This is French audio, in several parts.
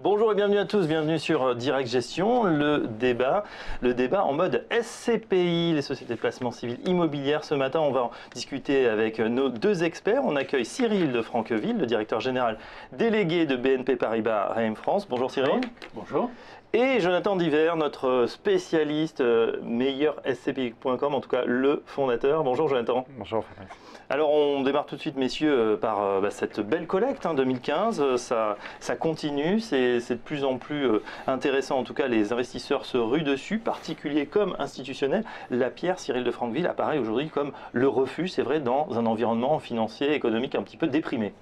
Bonjour et bienvenue à tous, bienvenue sur Direct Gestion, le débat en mode SCPI, les sociétés de placement civil immobilière. Ce matin, on va en discuter avec nos deux experts. On accueille Cyril de Franqueville, le directeur général délégué de BNP Paribas Reim France. Bonjour Cyril. Bonjour. Et Jonathan Diver, notre spécialiste meilleur SCPI.com, en tout cas le fondateur. Bonjour Jonathan. Bonjour Fabrice. Alors on démarre tout de suite messieurs par cette belle collecte 2015, ça continue, c'est de plus en plus intéressant, en tout cas les investisseurs se ruent dessus, particuliers comme institutionnels. La pierre, Cyril de Franqueville, apparaît aujourd'hui comme le refuge, c'est vrai, dans un environnement financier, économique un petit peu déprimé.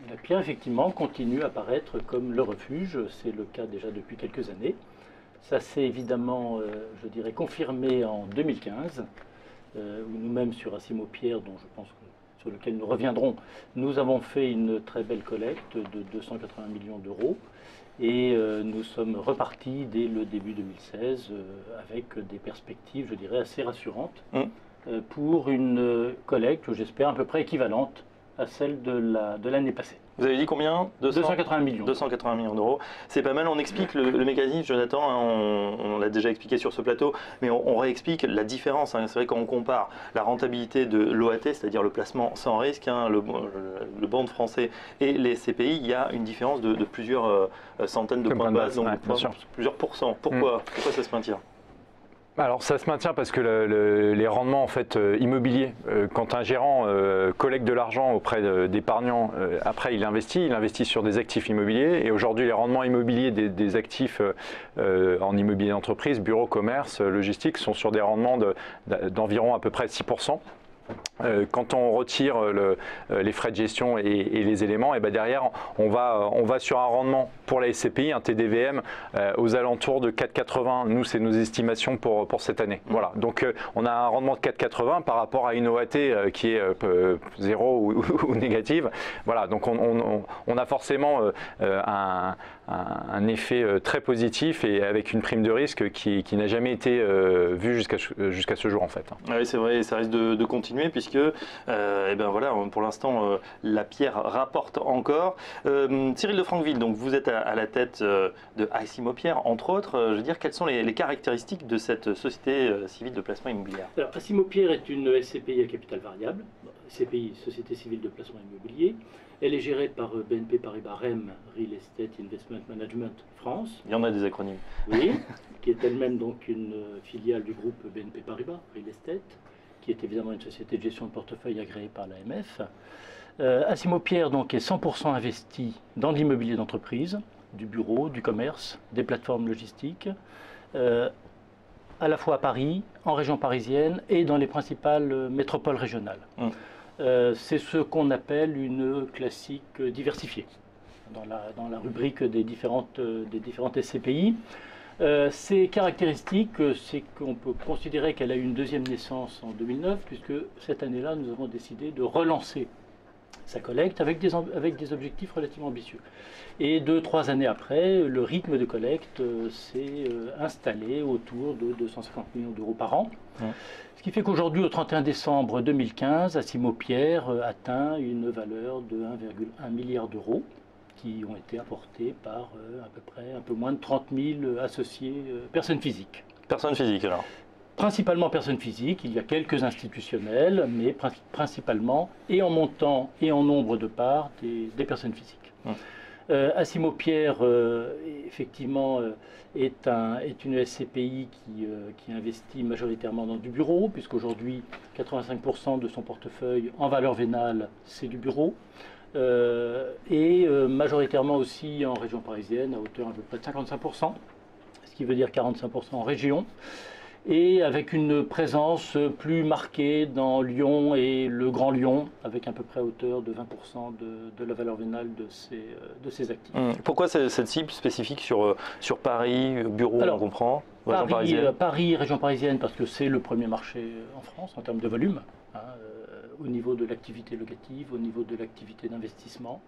La pierre, effectivement, continue à apparaître comme le refuge, c'est le cas déjà depuis quelques années. Ça s'est évidemment, je dirais, confirmé en 2015, où nous-mêmes sur Assimo Pierre, dont je pense sur lequel nous reviendrons, nous avons fait une très belle collecte de 280 millions d'euros et nous sommes repartis dès le début 2016 avec des perspectives, je dirais, assez rassurantes pour une collecte, j'espère, à peu près équivalente à celle de l'année passée. Vous avez dit combien? 280 millions. 280 millions d'euros. C'est pas mal, on explique le mécanisme, Jonathan, hein, on l'a déjà expliqué sur ce plateau, mais on réexplique la différence. Hein. C'est vrai quand on compare la rentabilité de l'OAT, c'est-à-dire le placement sans risque, hein, le bond français et les CPI, il y a une différence de plusieurs centaines de points de base, donc plusieurs pourcents. Pourquoi ça se maintient? Alors ça se maintient parce que les rendements en fait, immobiliers, quand un gérant collecte de l'argent auprès d'épargnants, après il investit sur des actifs immobiliers, et aujourd'hui les rendements immobiliers des actifs en immobilier d'entreprise, bureaux, commerce, logistique, sont sur des rendements d'environ à peu près 6%. Quand on retire les frais de gestion et les éléments, et ben derrière on va sur un rendement pour la SCPI, un TDVM aux alentours de 4,80. Nous, c'est nos estimations pour cette année. Voilà. Donc on a un rendement de 4,80 par rapport à une OAT qui est zéro ou négative. Voilà. Donc on a forcément un effet très positif et avec une prime de risque qui n'a jamais été vue jusqu'à ce jour en fait. Oui, c'est vrai, et ça risque de continuer puisque eh ben voilà, pour l'instant la pierre rapporte encore. Cyril de Franqueville, donc vous êtes à la tête de Assimo Pierre, entre autres. Je veux dire, quelles sont les caractéristiques de cette société civile de placement immobilier? Alors, Assimo Pierre est une SCPI à capital variable, SCPI, Société civile de placement immobilier. Elle est gérée par BNP Paribas Reim, Real Estate Investment Management France. Il y en a des acronymes. Oui, qui est elle-même donc une filiale du groupe BNP Paribas Real Estate, qui est évidemment une société de gestion de portefeuille agréée par l'AMF. Assimo Pierre donc, est 100% investi dans l'immobilier d'entreprise, du bureau, du commerce, des plateformes logistiques, à la fois à Paris, en région parisienne et dans les principales métropoles régionales. C'est ce qu'on appelle une classique diversifiée dans la rubrique des différentes SCPI. Ses caractéristiques, c'est qu'on peut considérer qu'elle a eu une deuxième naissance en 2009, puisque cette année-là, nous avons décidé de relancer sa collecte avec des objectifs relativement ambitieux. Et 2-3 années après, le rythme de collecte s'est installé autour de 250 millions d'euros par an. Ce qui fait qu'aujourd'hui, au 31 décembre 2015, Assimo Pierre atteint une valeur de 1,1 milliard d'euros qui ont été apportés par à peu près un peu moins de 30 000 associés, personnes physiques. Personnes physiques alors? Principalement personnes physiques, il y a quelques institutionnels, mais principalement, et en montant et en nombre de parts, des personnes physiques. Assimo Pierre, effectivement, est une SCPI qui investit majoritairement dans du bureau, puisqu'aujourd'hui, 85% de son portefeuille en valeur vénale, c'est du bureau. Et majoritairement aussi en région parisienne, à hauteur à peu près de 55%, ce qui veut dire 45% en région, et avec une présence plus marquée dans Lyon et le Grand Lyon, avec à peu près à hauteur de 20% de la valeur vénale de ces actifs. Pourquoi cette cible spécifique sur Paris, bureau, on comprend? Paris, région parisienne, parce que c'est le premier marché en France en termes de volume, hein, au niveau de l'activité locative, au niveau de l'activité d'investissement.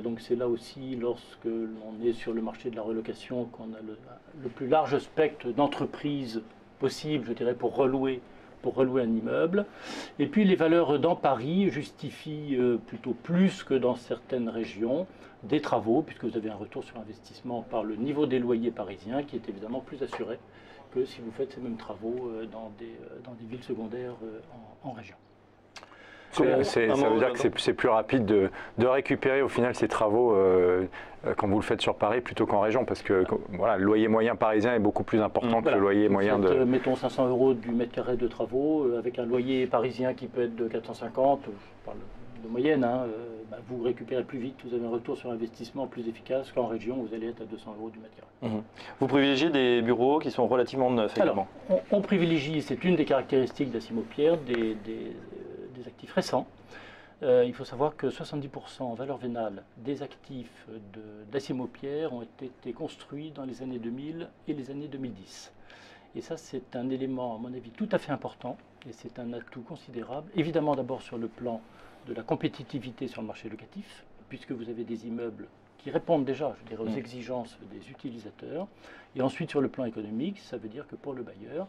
Donc c'est là aussi, lorsque l'on est sur le marché de la relocation, qu'on a le plus large spectre d'entreprises possible, je dirais, pour relouer un immeuble. Et puis les valeurs dans Paris justifient plutôt plus que dans certaines régions des travaux, puisque vous avez un retour sur investissement par le niveau des loyers parisiens, qui est évidemment plus assuré que si vous faites ces mêmes travaux dans des villes secondaires en région. Ça veut dire que c'est plus rapide de récupérer au final ces travaux quand vous le faites sur Paris plutôt qu'en région, parce que voilà, le loyer moyen parisien est beaucoup plus important que le loyer moyen de... mettons 500 € du mètre carré de travaux, avec un loyer parisien qui peut être de 450, je parle de moyenne, vous récupérez plus vite, vous avez un retour sur investissement plus efficace qu'en région, vous allez être à 200 € du mètre carré. Vous privilégiez des bureaux qui sont relativement neufs également. Alors, on privilégie, c'est une des caractéristiques d'Assimo Pierre, des actifs récents. Il faut savoir que 70% en valeur vénale des actifs d'Assimo Pierre ont été construits dans les années 2000 et les années 2010. Et ça, c'est un élément, à mon avis, tout à fait important, et c'est un atout considérable. Évidemment, d'abord sur le plan de la compétitivité sur le marché locatif, puisque vous avez des immeubles qui répondent déjà, je dirais, aux exigences des utilisateurs. Et ensuite, sur le plan économique, ça veut dire que pour le bailleur,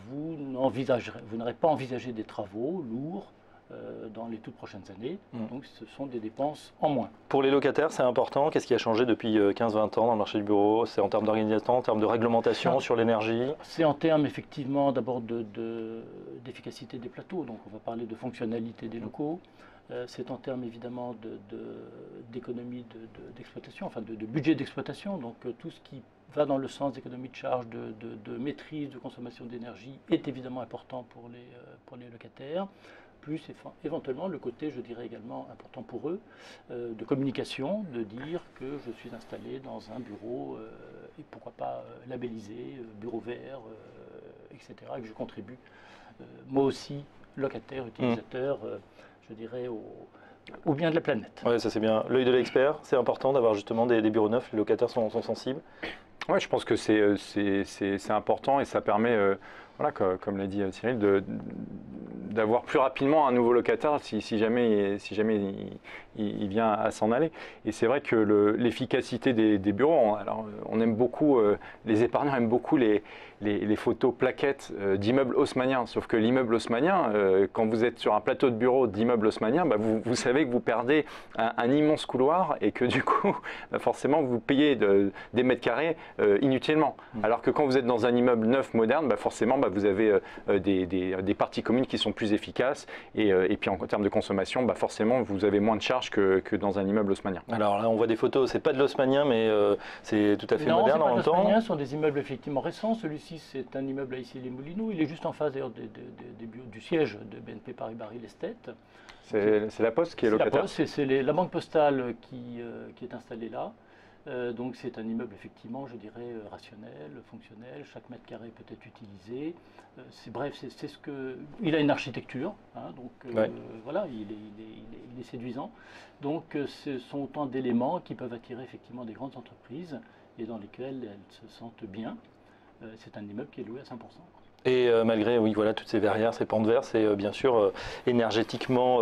vous n'aurez pas envisagé des travaux lourds dans les toutes prochaines années. Donc ce sont des dépenses en moins. Pour les locataires, c'est important. Qu'est-ce qui a changé depuis 15-20 ans dans le marché du bureau? C'est en termes d'organisation, en termes de réglementation sur l'énergie? C'est en termes effectivement d'abord d'efficacité des plateaux. Donc on va parler de fonctionnalité des locaux. C'est en termes évidemment d'économie d'exploitation, enfin de budget d'exploitation. Donc tout ce qui va dans le sens d'économie de charge, de maîtrise de consommation d'énergie est évidemment important pour les locataires. Plus éventuellement le côté, je dirais également important pour eux, de communication, de dire que je suis installé dans un bureau, et pourquoi pas labellisé, bureau vert, etc., et que je contribue, moi aussi, locataire, utilisateur, je dirais, au bien de la planète. Oui, ça c'est bien. L'œil de l'expert, c'est important d'avoir justement des bureaux neufs, les locataires sont sensibles. Oui, je pense que c'est important et ça permet, voilà, comme l'a dit Cyril, d'avoir plus rapidement un nouveau locataire si jamais il vient à s'en aller. Et c'est vrai que l'efficacité des bureaux, alors on aime beaucoup, les épargnants aiment beaucoup les photos plaquettes d'immeubles haussmanniens. Sauf que l'immeuble haussmannien, quand vous êtes sur un plateau de bureau d'immeuble haussmannien, vous savez que vous perdez un immense couloir et que du coup, forcément, vous payez des mètres carrés inutilement. Alors que quand vous êtes dans un immeuble neuf, moderne, forcément, vous avez des parties communes qui sont plus efficaces et puis en termes de consommation, forcément, vous avez moins de charges que dans un immeuble haussmannien. Alors là, on voit des photos, c'est pas de l'haussmannien, mais c'est tout à fait moderne en même temps. Non, ce sont des immeubles effectivement récents. Celui-ci, c'est un immeuble à Issy-les-Moulineaux. Il est juste en face d'ailleurs du siège de BNP Paribas Real Estate. C'est la Poste qui est locataire. La Poste, c'est la banque postale qui est installée là. Donc c'est un immeuble effectivement, je dirais, rationnel, fonctionnel, chaque mètre carré peut être utilisé. Bref, c'est ce que... Il a une architecture, donc voilà, il est séduisant. Donc ce sont autant d'éléments qui peuvent attirer effectivement des grandes entreprises et dans lesquelles elles se sentent bien. C'est un immeuble qui est loué à 5%. Et malgré toutes ces verrières, ces pans de verre, c'est bien sûr énergétiquement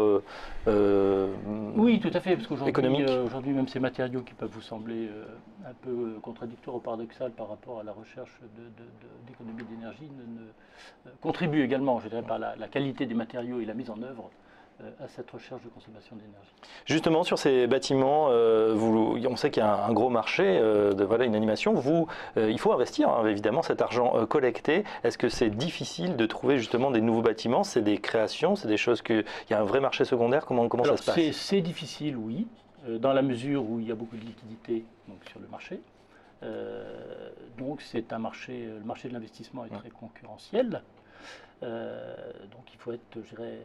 oui, tout à fait, parce qu'aujourd'hui, aujourd'hui, même ces matériaux qui peuvent vous sembler un peu contradictoires ou paradoxales par rapport à la recherche d'économie d'énergie contribuent également, je dirais, par la qualité des matériaux et la mise en œuvre à cette recherche de consommation d'énergie. Justement, sur ces bâtiments, on sait qu'il y a un gros marché, une animation. Il faut investir, évidemment, cet argent collecté. Est-ce que c'est difficile de trouver justement des nouveaux bâtiments? C'est des créations, c'est des choses il y a un vrai marché secondaire. Comment ça se passe? C'est difficile, oui, dans la mesure où il y a beaucoup de liquidités sur le marché. Donc c'est un marché, le marché de l'investissement est très concurrentiel. Donc il faut être, je dirais,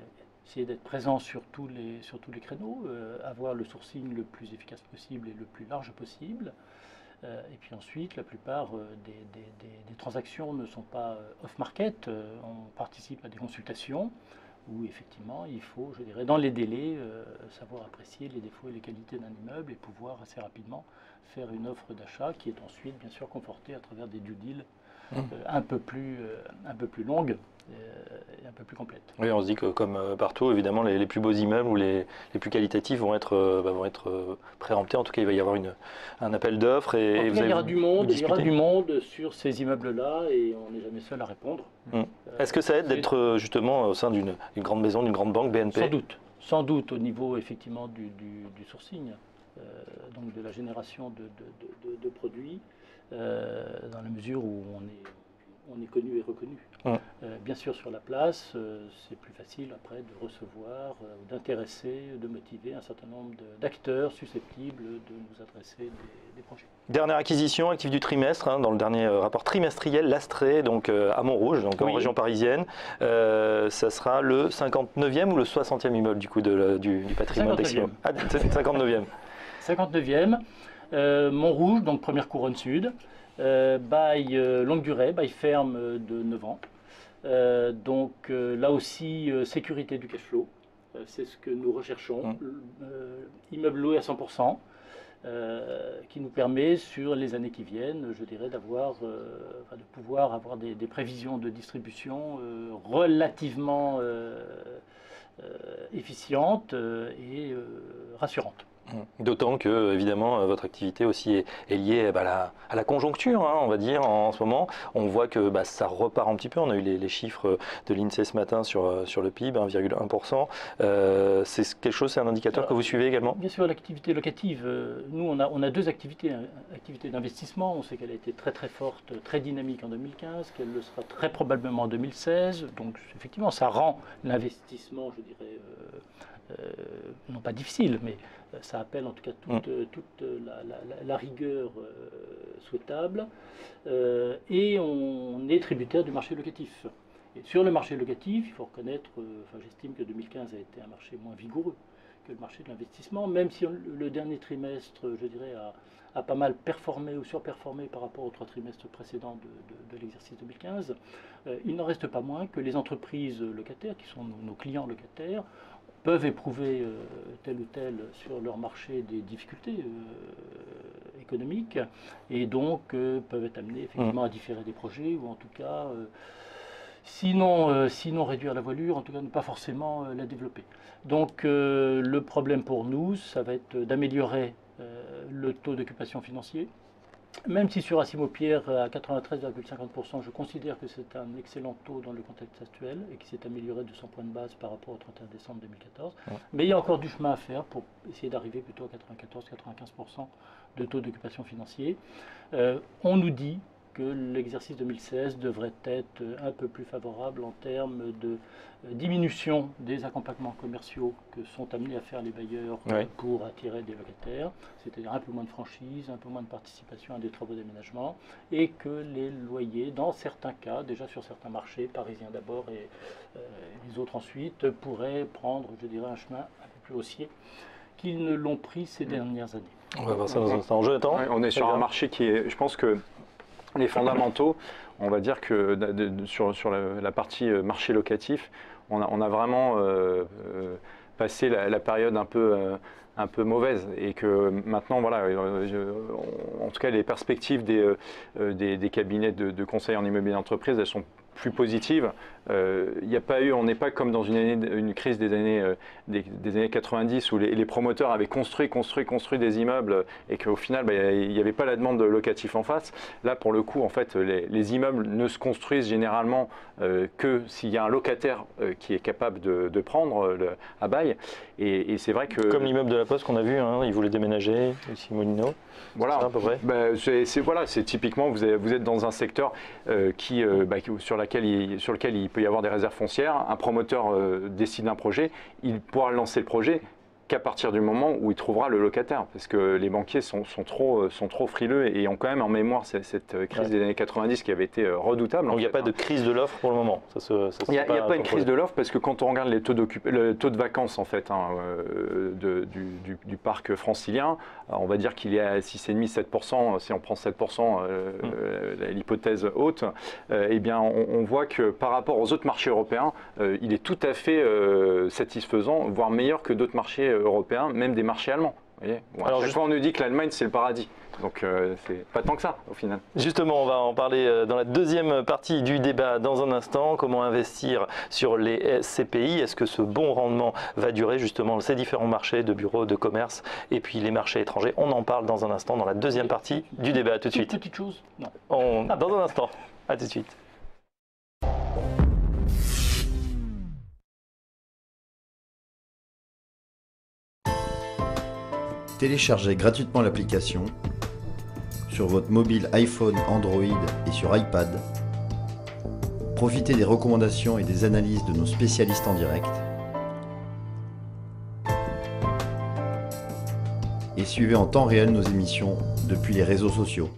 essayer d'être présent sur tous les créneaux, avoir le sourcing le plus efficace possible et le plus large possible. Et puis ensuite, la plupart des transactions ne sont pas off-market. On participe à des consultations où effectivement il faut, je dirais, dans les délais, savoir apprécier les défauts et les qualités d'un immeuble et pouvoir assez rapidement faire une offre d'achat qui est ensuite bien sûr confortée à travers des due deals un peu plus longues et un peu plus complète. Oui, on se dit que comme partout, évidemment, les plus beaux immeubles ou les plus qualitatifs vont être préemptés. En tout cas, il va y avoir un appel d'offres. Il y aura du monde sur ces immeubles-là et on n'est jamais seul à répondre. Est-ce que ça aide d'être justement au sein d'une grande maison, d'une grande banque, BNP? Sans doute au niveau effectivement du sourcing. donc de la génération de produits, dans la mesure où on est connu et reconnu. Bien sûr, sur la place, c'est plus facile après de recevoir, d'intéresser, de motiver un certain nombre d'acteurs susceptibles de nous adresser des projets. Dernière acquisition, actif du trimestre, hein, dans le dernier rapport trimestriel, l'Astrée, donc à Montrouge, donc en région parisienne. Ça sera le 59e ou le 60e immeuble du coup du patrimoine d'Eximo? 59e. 59e, Montrouge, donc première couronne sud. Bail longue durée, bail ferme de 9 ans. Donc là aussi, sécurité du cash flow, c'est ce que nous recherchons. Immeuble loué à 100%, qui nous permet sur les années qui viennent, je dirais, de pouvoir avoir des prévisions de distribution relativement efficientes et rassurantes. D'autant que, évidemment, votre activité aussi est liée à la conjoncture, hein, on va dire, en ce moment. On voit que ça repart un petit peu. On a eu les chiffres de l'INSEE ce matin sur le PIB, 1,1%. C'est quelque chose, c'est un indicateur que vous suivez également? Bien sûr, l'activité locative. Nous, on a deux activités. Activité d'investissement, on sait qu'elle a été très très forte, très dynamique en 2015, qu'elle le sera très probablement en 2016. Donc, effectivement, ça rend l'investissement, je dirais, non pas difficile, mais ça appelle en tout cas toute la rigueur souhaitable. Et on est tributaire du marché locatif. Et sur le marché locatif, il faut reconnaître, j'estime que 2015 a été un marché moins vigoureux que le marché de l'investissement, même si le dernier trimestre, je dirais, a pas mal performé ou surperformé par rapport aux 3 trimestres précédents de l'exercice 2015. Il n'en reste pas moins que les entreprises locataires, qui sont nos clients locataires, peuvent éprouver tel ou tel sur leur marché des difficultés économiques et donc peuvent être amenés effectivement à différer des projets ou en tout cas, sinon réduire la voilure, en tout cas ne pas forcément la développer. Donc le problème pour nous, ça va être d'améliorer le taux d'occupation financier. Même si sur Asimo-Pierre, à 93,50%, je considère que c'est un excellent taux dans le contexte actuel et qui s'est amélioré de 100 points de base par rapport au 31 décembre 2014. Mais il y a encore du chemin à faire pour essayer d'arriver plutôt à 94-95% de taux d'occupation financier. On nous dit que l'exercice 2016 devrait être un peu plus favorable en termes de diminution des accompagnements commerciaux que sont amenés à faire les bailleurs pour attirer des locataires, c'est-à-dire un peu moins de franchise, un peu moins de participation à des travaux d'aménagement, et que les loyers, dans certains cas, déjà sur certains marchés, parisiens d'abord et les autres ensuite, pourraient prendre, je dirais, un chemin un peu plus haussier qu'ils ne l'ont pris ces dernières années. On va voir ça dans un instant. Jonathan, on est sur un marché qui est, je pense que les fondamentaux, on va dire que sur la partie marché locatif, on a vraiment passé la période un peu mauvaise et que maintenant, voilà, en tout cas les perspectives des cabinets de conseil en immobilier d'entreprise, elles sont plus positives. Il n'y a pas eu, on n'est pas comme dans une crise des années 90 où les promoteurs avaient construit des immeubles et qu'au final il n'y avait pas la demande de locatif en face. Là pour le coup en fait les immeubles ne se construisent généralement que s'il y a un locataire qui est capable de prendre à bail et c'est vrai que… Comme l'immeuble de la Poste qu'on a vu, hein, ils voulaient déménager, ici Molino. Voilà, à peu près. C'est typiquement, vous êtes dans un secteur sur lequel il peut y avoir des réserves foncières. Un promoteur décide d'un projet, il pourra lancer le projet qu'à partir du moment où il trouvera le locataire, parce que les banquiers sont trop frileux et ont quand même en mémoire cette crise des années 90 qui avait été redoutable. Donc il n'y a pas de crise de l'offre pour le moment. Il n'y a pas une crise de l'offre parce que quand on regarde le taux de vacances en fait, du parc francilien, on va dire qu'il est à 6,5-7%, si on prend 7%, l'hypothèse haute, eh bien on voit que par rapport aux autres marchés européens, il est tout à fait satisfaisant, voire meilleur que d'autres marchés européens, même des marchés allemands. Vous voyez, à chaque fois on nous dit que l'Allemagne c'est le paradis, donc c'est pas tant que ça au final. Justement, on va en parler dans la deuxième partie du débat dans un instant. Comment investir sur les SCPI? Est-ce que ce bon rendement va durer justement ces différents marchés de bureaux, de commerce et puis les marchés étrangers? On en parle dans un instant dans la deuxième partie du débat. À tout de suite. Petite chose, non. Dans un instant. À tout de suite. Téléchargez gratuitement l'application sur votre mobile iPhone, Android et sur iPad. Profitez des recommandations et des analyses de nos spécialistes en direct. Et suivez en temps réel nos émissions depuis les réseaux sociaux.